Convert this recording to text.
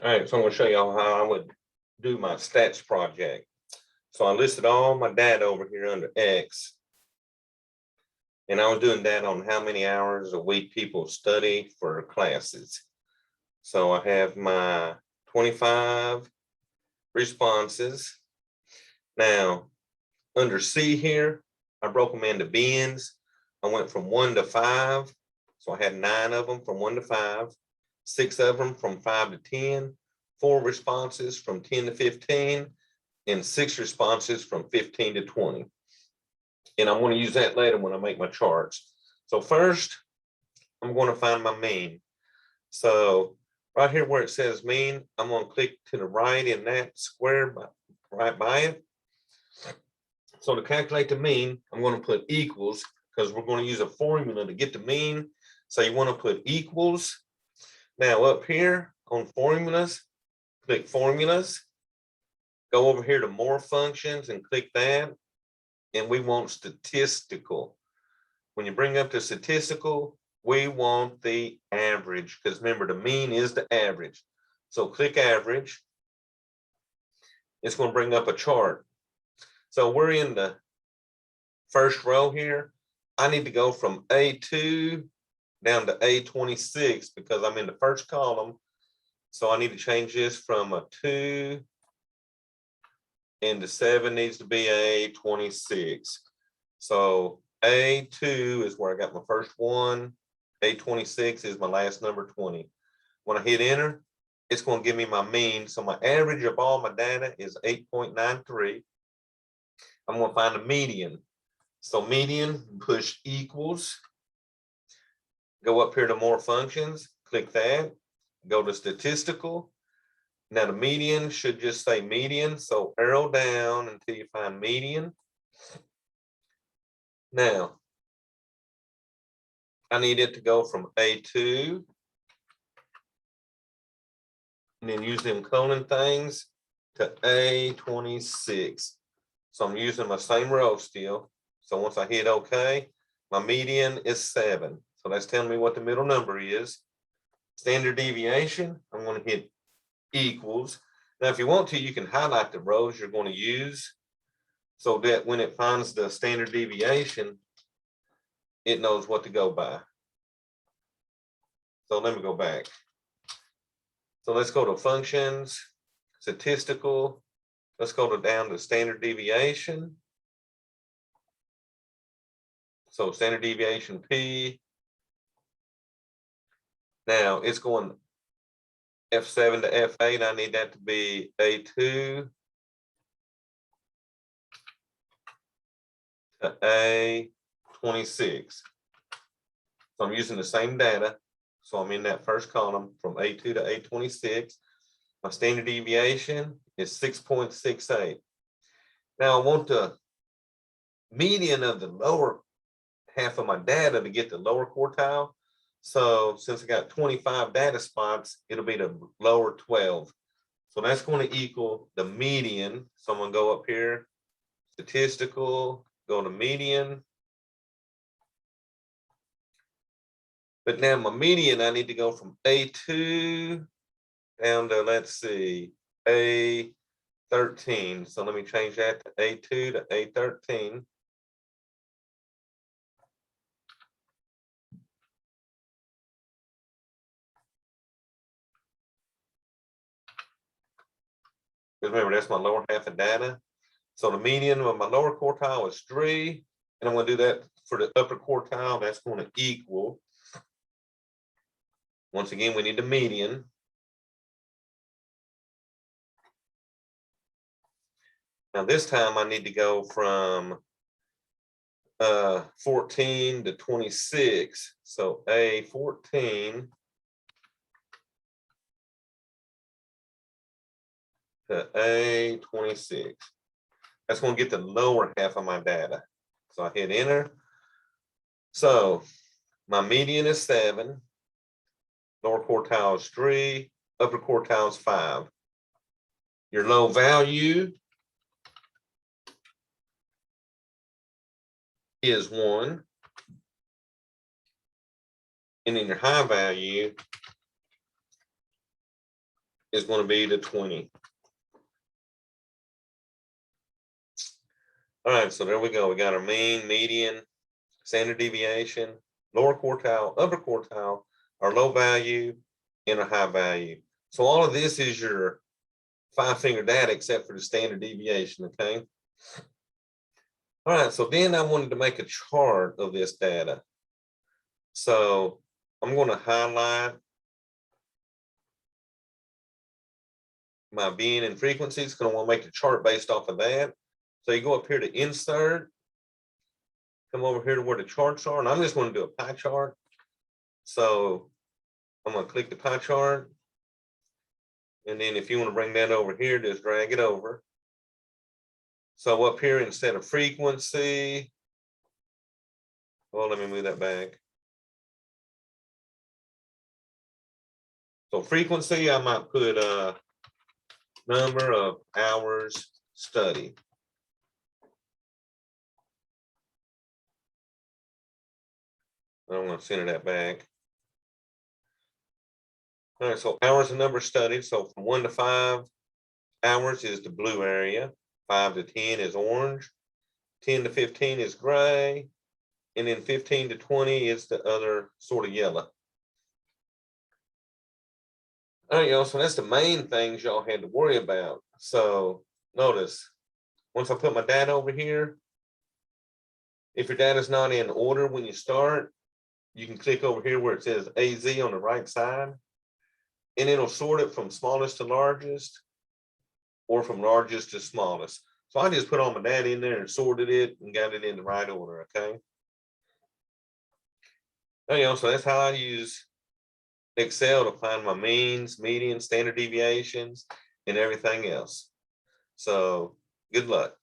All right, so I'm gonna show y'all how I would do my stats project. So I listed all my data over here under X. And I was doing that on how many hours a week people study for classes. So I have my 25 responses. Now, under C here, I broke them into bins. I went from 1 to 5. So I had 9 of them from 1 to 5, 6 of them from 5 to 10, 4 responses from 10 to 15, and 6 responses from 15 to 20. And I'm going to use that later when I make my charts. So first, I'm going to find my mean. So right here where it says mean, I'm going to click to the right in that square right by it. So to calculate the mean, I'm going to put equals because we're going to use a formula to get the mean. So you want to put equals. Now up here on formulas, click formulas. Go over here to more functions and click that. And we want statistical. When you bring up the statistical, we want the average because remember the mean is the average. So click average. It's going to bring up a chart. So we're in the first row here. I need to go from A2 down to A26 because I'm in the first column. So I need to change this from a 2 and the 7 needs to be A26. So A2 is where I got my first one. A26 is my last number 20. When I hit enter, it's going to give me my mean. So my average of all my data is 8.93. I'm going to find the median. So median, push equals. Go up here to more functions, click that. Go to statistical. Now the median should just say median. So arrow down until you find median. Now, I need it to go from A2 and then use them colon things to A26. So I'm using my same row still. So once I hit OK, my median is 7. So that's telling me what the middle number is. Standard deviation, I'm going to hit equals. Now, if you want to, you can highlight the rows you're going to use so that when it finds the standard deviation, it knows what to go by. So let me go back. So let's go to functions, statistical. Let's go down to standard deviation. So standard deviation P. Now it's going F7 to F8. I need that to be A2 to A26. So I'm using the same data. So I'm in that first column from A2 to A26. My standard deviation is 6.68. Now I want the median of the lower half of my data to get the lower quartile. So since I got 25 data spots, it'll be the lower 12. So that's going to equal the median. So I'm going to go up here, statistical, go to median. But now my median, I need to go from A2 down to, let's see, A13. So let me change that to A2 to A13. Because remember, that's my lower half of data. So the median of my lower quartile is 3. And I'm going to do that for the upper quartile. That's going to equal. Once again, we need the median. Now this time I need to go from 14 to 26. So A14 to A26. That's going to get the lower half of my data. So I hit enter. So my median is 7. Lower quartile is 3. Upper quartile is 5. Your low value is 1. And then your high value is going to be the 20. All right, so there we go. We got our mean, median, standard deviation, lower quartile, upper quartile, our low value, and a high value. So all of this is your 5-finger data except for the standard deviation, okay? All right, so then I wanted to make a chart of this data. So I'm going to highlight my being and frequencies because I want to make a chart based off of that. So you go up here to insert, come over here to where the charts are, and I'm just going to do a pie chart. So I'm going to click the pie chart. And then if you want to bring that over here, just drag it over. So up here, instead of frequency, well, let me move that back. So frequency, I might put a number of hours studied. I'm going to center that back. All right, so hours and number studied. So from 1 to 5 hours is the blue area. 5 to 10 is orange. 10 to 15 is gray. And then 15 to 20 is the other sort of yellow. All right, y'all, so that's the main things y'all had to worry about. So notice, once I put my data over here, if your data's not in order when you start, you can click over here where it says AZ on the right side, and it'll sort it from smallest to largest or from largest to smallest. So I just put all my data in there and sorted it and got it in the right order, okay? Now, so that's how I use Excel to find my means, medians, standard deviations, and everything else. So good luck.